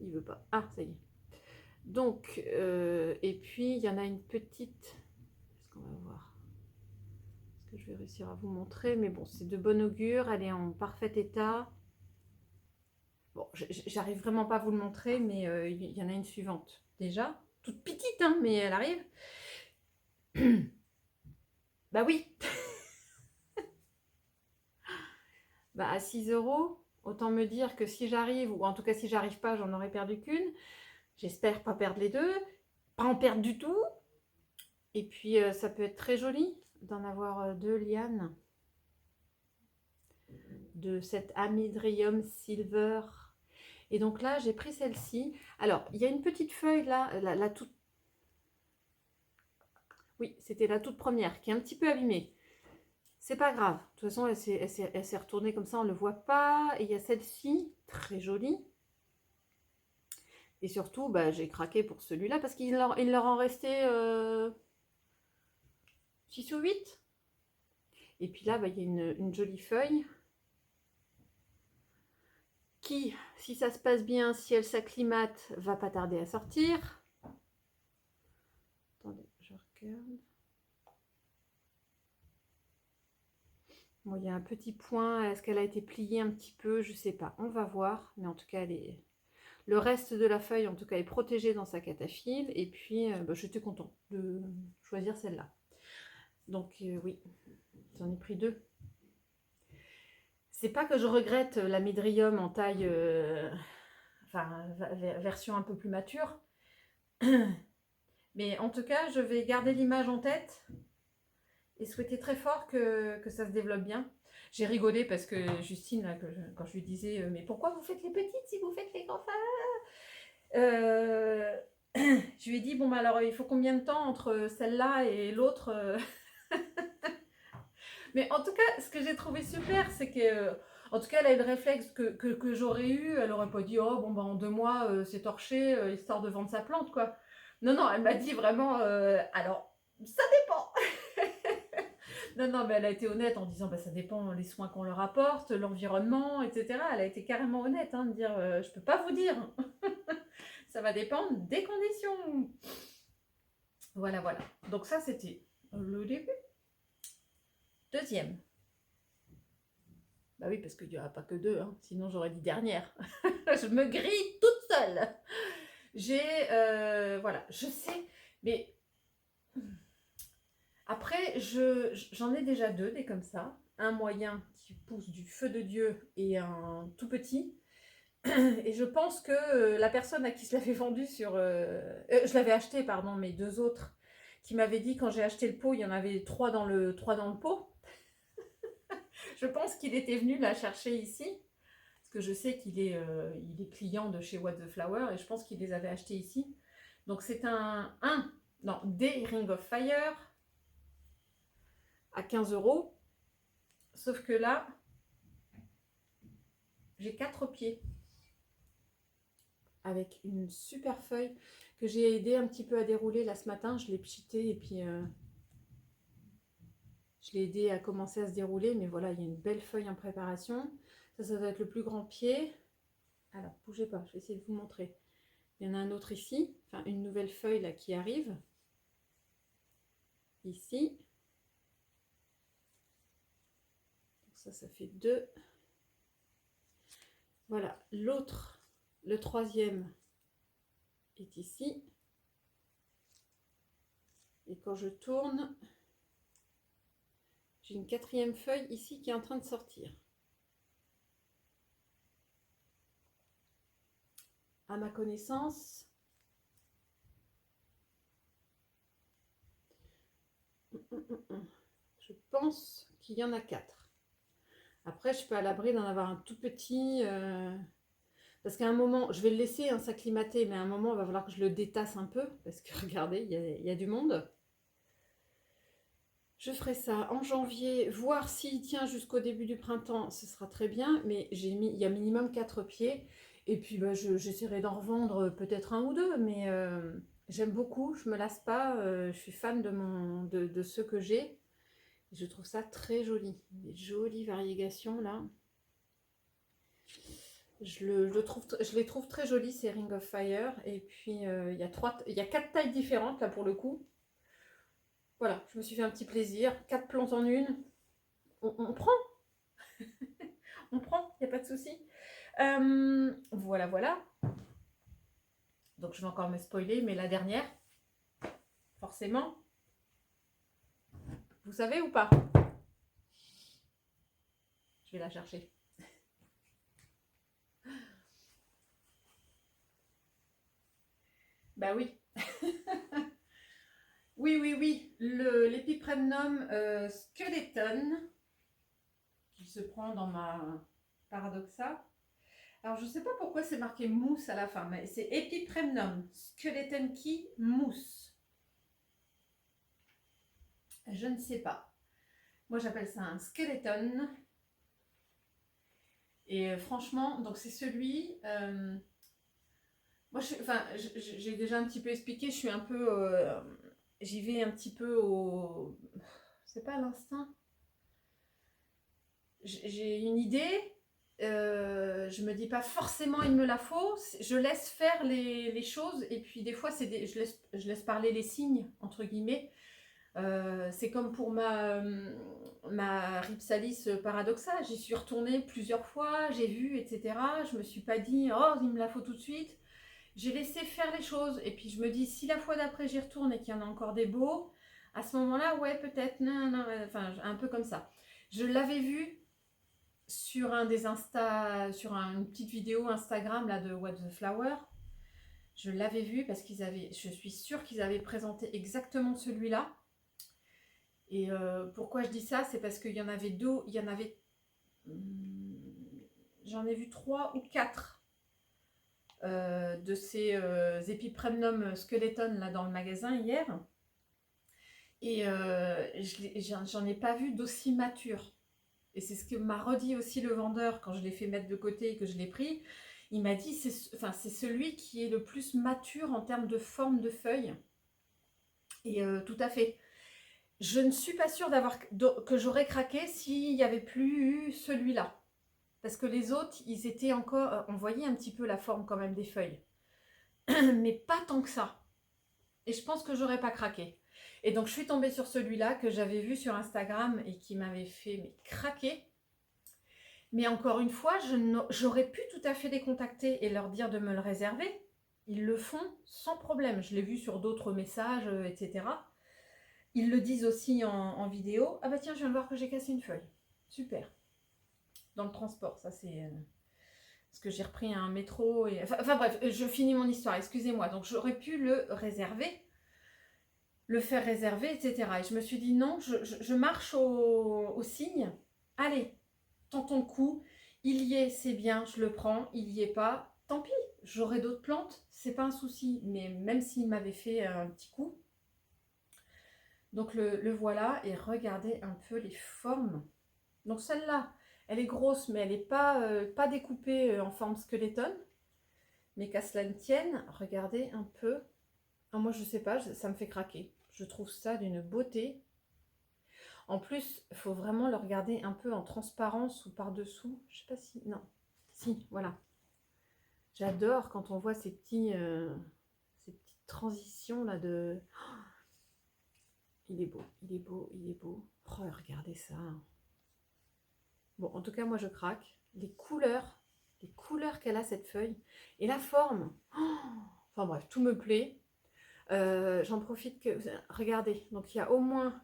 Il veut pas. Ah, ça y est. Donc, et puis, il y en a une petite. Est-ce qu'on va voir? Est-ce que je vais réussir à vous montrer? Mais bon, c'est de bon augure. Elle est en parfait état. Bon, j'arrive vraiment pas à vous le montrer, mais il y en a une suivante. Déjà, toute petite, hein, mais elle arrive. Bah oui. Bah à 6 €, autant me dire que si j'arrive, ou en tout cas si j'arrive pas, j'en aurais perdu qu'une. J'espère pas perdre les deux, pas en perdre du tout. Et puis ça peut être très joli d'en avoir deux lianes de cette Amydrium Silver. Et donc là, j'ai pris celle-ci. Alors, il y a une petite feuille là, la toute... Oui, c'était la toute première, qui est un petit peu abîmée. C'est pas grave. De toute façon, elle s'est retournée comme ça, on ne le voit pas. Et il y a celle-ci, très jolie. Et surtout, bah, j'ai craqué pour celui-là parce qu'il leur en restait 6 ou 8. Et puis là, bah, il y a une jolie feuille qui, si ça se passe bien, si elle s'acclimate, va pas tarder à sortir. Attendez, je regarde. Bon, il y a un petit point. Est-ce qu'elle a été pliée un petit peu? Je sais pas. On va voir. Mais en tout cas, le reste de la feuille, en tout cas, est protégé dans sa cataphylle. Et puis, bah, j'étais contente de choisir celle-là. Donc, oui, j'en ai pris deux. C'est pas que je regrette l'amydrium en taille, enfin, version un peu plus mature. Mais en tout cas, je vais garder l'image en tête et souhaiter très fort que ça se développe bien. J'ai rigolé parce que Justine, là, quand je lui disais « Mais pourquoi vous faites les petites si vous faites les grands ?» Je lui ai dit « Bon, bah alors, il faut combien de temps entre celle-là et l'autre ?» Mais en tout cas, ce que j'ai trouvé super, c'est que, en tout cas, elle a eu le réflexe que j'aurais eu. Elle aurait pas dit « Oh, bon, bah en 2 mois, c'est torché, histoire de vendre sa plante, quoi. » Non, non, elle m'a dit vraiment « Alors, ça dépend !» Non, mais elle a été honnête en disant bah, ça dépend les soins qu'on leur apporte, l'environnement, etc. Elle a été carrément honnête, hein, de dire je peux pas vous dire. Ça va dépendre des conditions. Voilà. Donc ça, c'était le début. Deuxième. Bah oui, parce qu'il n'y aura pas que deux, hein, sinon j'aurais dit dernière. Je me grille toute seule. Voilà, je sais, mais... Après, j'en ai déjà deux, des comme ça. Un moyen qui pousse du feu de Dieu et un tout petit. Et je pense que la personne à qui je l'avais vendu je l'avais acheté, pardon, mes deux autres, qui m'avait dit quand j'ai acheté le pot, il y en avait trois dans le pot. Je pense qu'il était venu la chercher ici, parce que je sais qu'il est, il est client de chez What the Flower, et je pense qu'il les avait achetés ici. Donc c'est des Ring of Fire à 15 €. Sauf que là, j'ai 4 pieds. Avec une super feuille que j'ai aidé un petit peu à dérouler là ce matin. Je l'ai pchité et puis je l'ai aidé à commencer à se dérouler. Mais voilà, il y a une belle feuille en préparation. Ça doit être le plus grand pied. Alors, bougez pas, je vais essayer de vous montrer. Il y en a un autre ici. Enfin, une nouvelle feuille là qui arrive. Ici. Donc ça fait 2. Voilà, l'autre. Le troisième est ici. Et quand je tourne, j'ai une 4e feuille ici qui est en train de sortir. À ma connaissance, je pense qu'il y en a 4. Après, je suis à l'abri d'en avoir un tout petit... Parce qu'à un moment, je vais le laisser s'acclimater, mais à un moment, il va falloir que je le détasse un peu. Parce que regardez, il y a du monde. Je ferai ça en janvier, voir s'il tient jusqu'au début du printemps, ce sera très bien. Mais il y a minimum 4 pieds. Et puis, j'essaierai d'en revendre peut-être un ou deux. Mais j'aime beaucoup, je ne me lasse pas. Je suis fan de ceux que j'ai. Je trouve ça très joli. Des jolies variégations là. Je les trouve très jolis, ces Ring of Fire. Et puis, il y a 4 tailles différentes, là, pour le coup. Voilà, je me suis fait un petit plaisir. 4 plantes en une. On prend. On prend, il n'y a pas de souci. Voilà, voilà. Donc, je vais encore me spoiler, mais la dernière, forcément. Vous savez ou pas? Je vais la chercher. Bah oui. Oui. L'Epipremnum Skeleton, qui se prend dans ma Paradoxa. Alors, je ne sais pas pourquoi c'est marqué mousse à la fin, mais c'est Epipremnum Skeleton Key Mousse. Je ne sais pas. Moi, j'appelle ça un skeleton. Et franchement, donc c'est celui... moi, j'ai déjà un petit peu expliqué, je suis un peu... j'y vais un petit peu au... C'est pas à l'instinct. J'ai une idée, je me dis pas forcément il me la faut, je laisse faire les choses et puis des fois je laisse parler les signes, entre guillemets. C'est comme pour ma Rhipsalis Paradoxa, j'y suis retournée plusieurs fois, j'ai vu, etc. Je me suis pas dit, oh, il me la faut tout de suite. J'ai laissé faire les choses et puis je me dis, si la fois d'après j'y retourne et qu'il y en a encore des beaux, à ce moment-là, ouais, peut-être, non, enfin, un peu comme ça. Je l'avais vu sur une petite vidéo Instagram là, de What the Flower. Je l'avais vu parce je suis sûre qu'ils avaient présenté exactement celui-là. Et pourquoi je dis ça, c'est parce qu'il y en avait deux, j'en ai vu 3 ou 4 de ces Epipremnum Skeleton là dans le magasin hier. Et j'en ai pas vu d'aussi mature. Et c'est ce que m'a redit aussi le vendeur quand je l'ai fait mettre de côté et que je l'ai pris. Il m'a dit, c'est celui qui est le plus mature en termes de forme de feuille. Et tout à fait. Je ne suis pas sûre que j'aurais craqué s'il n'y avait plus eu celui-là. Parce que les autres, ils étaient encore... On voyait un petit peu la forme quand même des feuilles. Mais pas tant que ça. Et je pense que j'aurais pas craqué. Et donc, je suis tombée sur celui-là que j'avais vu sur Instagram et qui m'avait fait craquer. Mais encore une fois, j'aurais pu tout à fait les contacter et leur dire de me le réserver. Ils le font sans problème. Je l'ai vu sur d'autres messages, etc. Ils le disent aussi en vidéo. Ah bah tiens, je viens de voir que j'ai cassé une feuille. Super. Dans le transport, ça c'est... Parce que j'ai repris un métro et... Enfin bref, je finis mon histoire, excusez-moi. Donc j'aurais pu le réserver, le faire réserver, etc. Et je me suis dit non, je marche au signe. Allez, tentons le coup. Il y est, c'est bien, je le prends. Il y est pas, tant pis. J'aurai d'autres plantes, c'est pas un souci. Mais même s'il m'avait fait un petit coup. Donc le voilà et regardez un peu les formes. Donc celle-là, elle est grosse, mais elle n'est pas découpée en forme skeleton. Mais qu'à cela ne tienne, regardez un peu. Ah, moi, je sais pas, ça me fait craquer. Je trouve ça d'une beauté. En plus, il faut vraiment le regarder un peu en transparence ou par-dessous. Je sais pas si... Non. Si, voilà. J'adore quand on voit ces petites transitions là de... Oh, il est beau, il est beau, il est beau. Oh, regardez ça. Bon, en tout cas, moi, je craque. Les couleurs qu'elle a, cette feuille. Et la forme. Oh, enfin bref, tout me plaît. J'en profite que... Regardez, donc il y a au moins...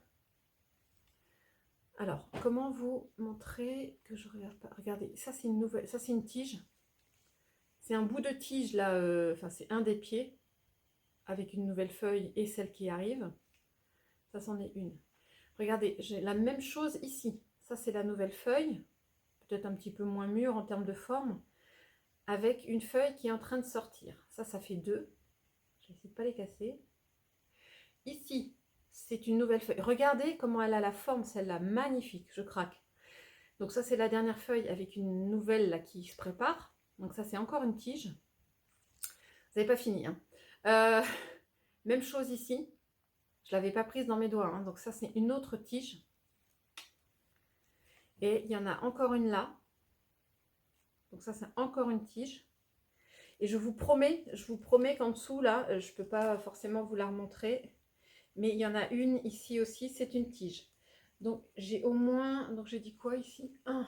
Alors, comment vous montrer que je regarde pas? Regardez, ça c'est une nouvelle, ça c'est une tige. C'est un bout de tige là, enfin c'est un des pieds avec une nouvelle feuille et celle qui arrive. Ça c'en est une. Regardez, j'ai la même chose ici. Ça c'est la nouvelle feuille, peut-être un petit peu moins mûre en termes de forme, avec une feuille qui est en train de sortir. Ça fait deux. Je vais essayer de pas les casser. Ici, c'est une nouvelle feuille. Regardez comment elle a la forme, celle-là, magnifique, je craque. Donc ça, c'est la dernière feuille avec une nouvelle là qui se prépare. Donc ça, c'est encore une tige. Vous n'avez pas fini. Hein. Même chose ici. Je ne l'avais pas prise dans mes doigts. Hein. Donc ça, c'est une autre tige. Et il y en a encore une là. Donc ça, c'est encore une tige. Et je vous promets qu'en dessous, là, je ne peux pas forcément vous la remontrer. Mais il y en a une ici aussi, c'est une tige. Donc j'ai au moins, donc j'ai dit quoi ici? 1,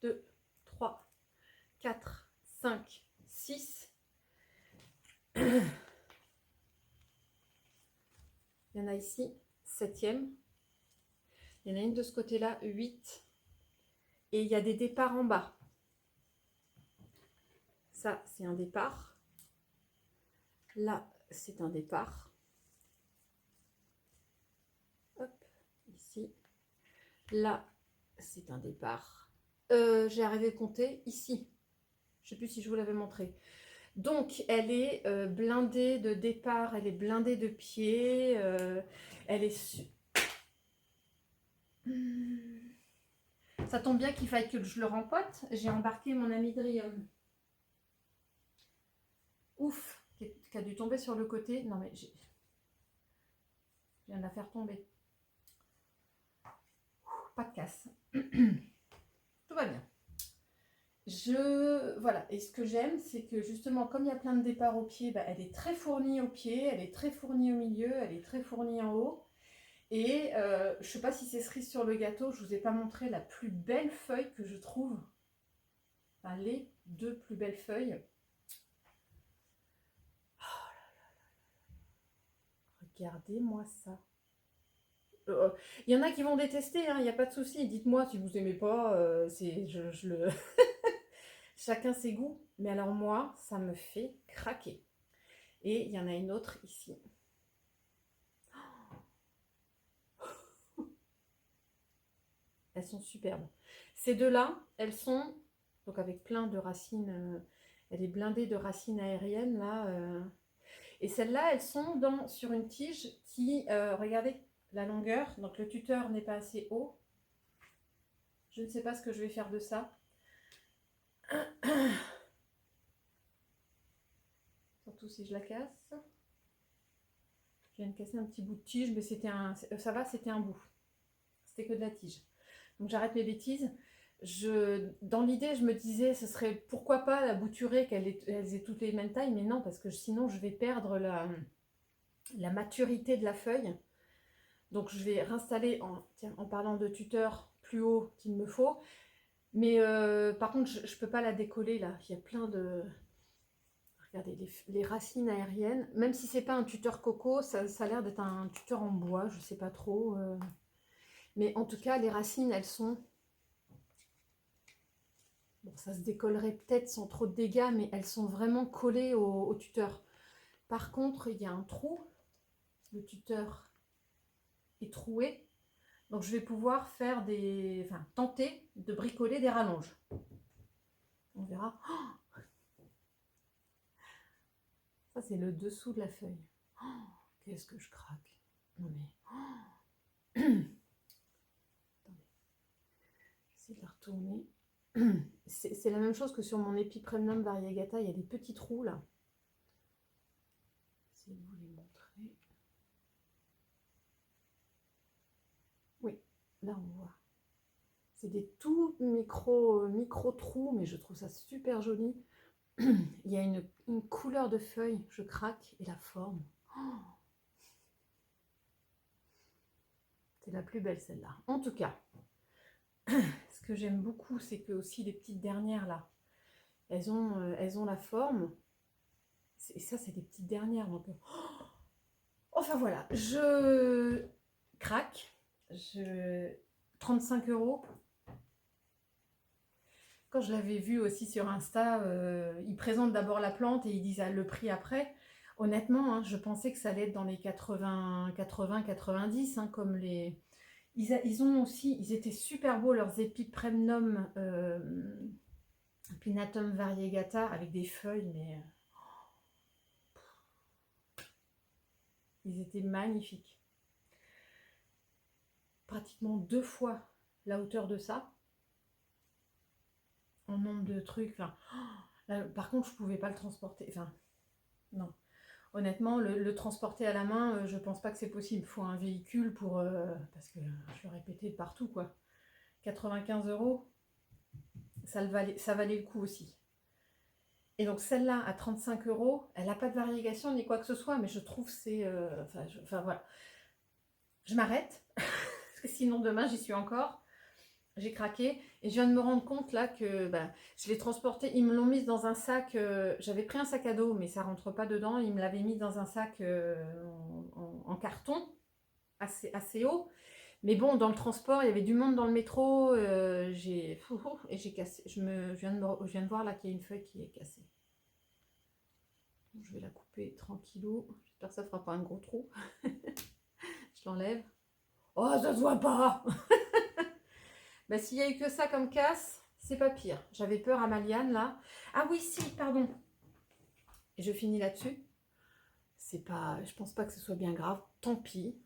2, 3, 4, 5, 6. Il y en a ici, 7e. Il y en a une de ce côté-là, 8. Et il y a des départs en bas. Ça, c'est un départ. Là, c'est un départ. Hop, ici. Là, c'est un départ. J'ai arrêté de compter ici. Je ne sais plus si je vous l'avais montré. Donc, elle est blindée de départ, elle est blindée de pieds. Elle est... Ça tombe bien qu'il faille que je le rempote. J'ai embarqué mon amydrium. Ouf, qui a dû tomber sur le côté. Non mais je viens de la faire tomber. Pas de casse. Tout va bien. Voilà, et ce que j'aime, c'est que justement, comme il y a plein de départs au pied, bah, elle est très fournie au pied, elle est très fournie au milieu, elle est très fournie en haut. Et je ne sais pas si c'est cerise sur le gâteau, je ne vous ai pas montré la plus belle feuille que je trouve. Enfin, les deux plus belles feuilles. Oh là là là là. Regardez-moi ça. Il y en a qui vont détester, il n'y a pas de souci. Dites-moi si vous n'aimez pas, chacun ses goûts. Mais alors moi, ça me fait craquer. Et il y en a une autre ici. Elles sont superbes. Ces deux-là, elles sont, donc avec plein de racines, elle est blindée de racines aériennes, là. Et celles-là, elles sont sur une tige qui, regardez, la longueur, donc le tuteur n'est pas assez haut. Je ne sais pas ce que je vais faire de ça. Surtout si je la casse. Je viens de casser un petit bout de tige, mais ça va, c'était un bout. C'était que de la tige. Donc j'arrête mes bêtises. Dans l'idée, je me disais, ce serait pourquoi pas la bouturer, qu'elles aient toutes les mêmes tailles, mais non, parce que sinon je vais perdre la maturité de la feuille. Donc je vais réinstaller, en parlant de tuteur, plus haut qu'il me faut. Mais par contre, je ne peux pas la décoller là. Il y a plein de... Regardez, les racines aériennes. Même si c'est pas un tuteur coco, ça a l'air d'être un tuteur en bois, je ne sais pas trop. Mais en tout cas, les racines, elles sont... Bon, ça se décollerait peut-être sans trop de dégâts, mais elles sont vraiment collées au tuteur. Par contre, il y a un trou. Le tuteur est troué. Donc je vais pouvoir faire tenter de bricoler des rallonges. On verra. Oh, ça c'est le dessous de la feuille. Oh, qu'est-ce que je craque. Non mais... Oh. Attendez. J'essaie de la retourner. C'est la même chose que sur mon Epipremnum variegata. Il y a des petits trous là. Je vais vous les montrer. Oui, là on voit. C'est des tout micro trous, mais je trouve ça super joli. Il y a une couleur de feuille, je craque, et la forme. Oh, c'est la plus belle celle-là. En tout cas, ce que j'aime beaucoup, c'est que aussi les petites dernières là, elles ont la forme. Et ça, c'est des petites dernières. Donc, oh, enfin voilà, je craque. 35 €. Quand je l'avais vu aussi sur Insta, ils présentent d'abord la plante et ils disent le prix après. Honnêtement, hein, je pensais que ça allait être dans les 80, 90, hein, comme les... Ils ont aussi, ils étaient super beaux leurs Epipremnum Pinnatum variegata avec des feuilles, mais ils étaient magnifiques. Pratiquement 2 fois la hauteur de ça. En nombre de trucs. Enfin, là, par contre, je pouvais pas le transporter. Enfin, non. Honnêtement, le transporter à la main, je pense pas que c'est possible. Il faut un véhicule pour... parce que je le répétais de partout, quoi. 95 €, ça valait le coup aussi. Et donc celle-là, à 35 €, elle n'a pas de variégation ni quoi que ce soit, mais je trouve c'est... Enfin, voilà. Je m'arrête, parce que sinon demain, j'y suis encore. J'ai craqué et je viens de me rendre compte là que je l'ai transporté, ils me l'ont mise dans un sac, j'avais pris un sac à dos mais ça rentre pas dedans, ils me l'avaient mis dans un sac en carton assez haut, mais bon dans le transport il y avait du monde dans le métro, et j'ai cassé, je viens de voir là qu'il y a une feuille qui est cassée. Je vais la couper tranquillou, j'espère que ça fera pas un gros trou. Je l'enlève. Oh ça se voit pas. Bah, s'il y a eu que ça comme casse, c'est pas pire. J'avais peur à ma liane là. Ah oui, si, pardon. Et je finis là-dessus. C'est pas, je pense pas que ce soit bien grave. Tant pis.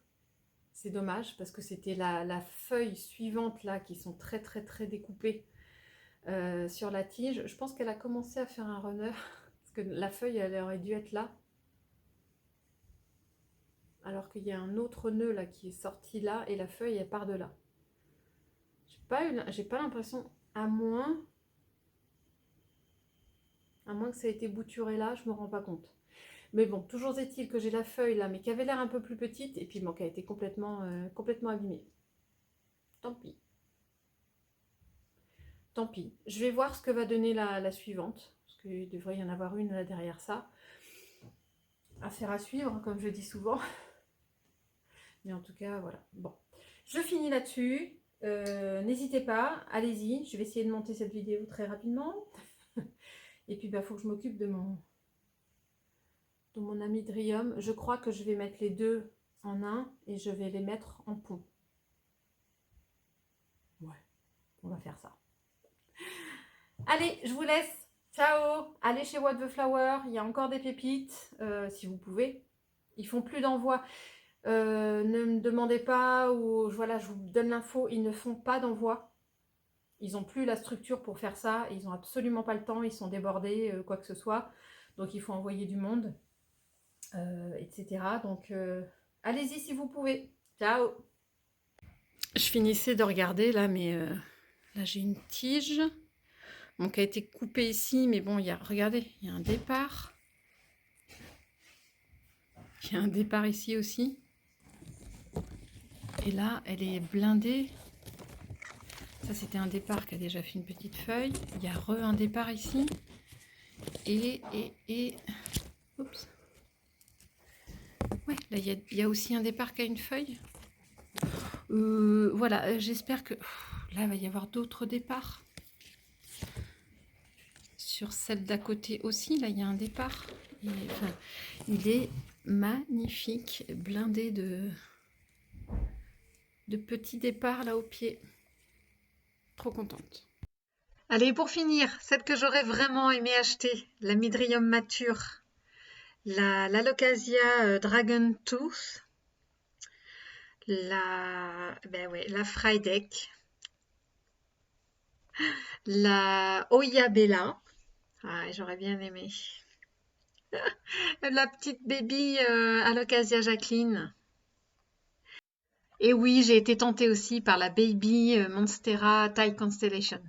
C'est dommage parce que c'était la feuille suivante là qui sont très découpées sur la tige. Je pense qu'elle a commencé à faire un runner parce que la feuille elle aurait dû être là. Alors qu'il y a un autre nœud là qui est sorti là et la feuille elle part de là. J'ai pas l'impression, à moins que ça ait été bouturé là, je me rends pas compte. Mais bon, toujours est-il que j'ai la feuille là, mais qui avait l'air un peu plus petite, et puis bon, qui a été complètement abîmée. Tant pis. Tant pis. Je vais voir ce que va donner la suivante, parce qu'il devrait y en avoir une là derrière ça. Affaire à suivre, comme je dis souvent. Mais en tout cas, voilà. Bon, je finis là-dessus. N'hésitez pas, allez-y, je vais essayer de monter cette vidéo très rapidement. Et puis il faut que je m'occupe de mon Amydrium. Je crois que je vais mettre les deux en un et je vais les mettre en pot. Ouais, on va faire ça. Allez, je vous laisse. Ciao. Allez chez What the Flower, il y a encore des pépites, si vous pouvez. Ils font plus d'envoi. Ne me demandez pas, ou voilà, je vous donne l'info, ils ne font pas d'envoi. Ils n'ont plus la structure pour faire ça, ils n'ont absolument pas le temps, ils sont débordés, quoi que ce soit. Donc il faut envoyer du monde, etc. Donc allez-y si vous pouvez. Ciao. Je finissais de regarder là, mais là j'ai une tige bon, qui a été coupée ici, mais bon, regardez, il y a un départ. Il y a un départ ici aussi. Et là, elle est blindée. Ça, c'était un départ qui a déjà fait une petite feuille. Il y a un départ ici. Et... Oups. Ouais, là, il y a aussi un départ qui a une feuille. Voilà, j'espère que... Là, il va y avoir d'autres départs. Sur celle d'à côté aussi, là, il y a un départ. Et, enfin, il est magnifique, blindé de de petit départ là au pied. Trop contente. Allez, pour finir, celle que j'aurais vraiment aimé acheter, la Midrium mature, la Locasia Dragon Tooth, la Frydek, la Oya Bella, ah, j'aurais bien aimé, la petite baby Alocasia Jacqueline. Et oui, j'ai été tentée aussi par la Baby Monstera Thai Constellation.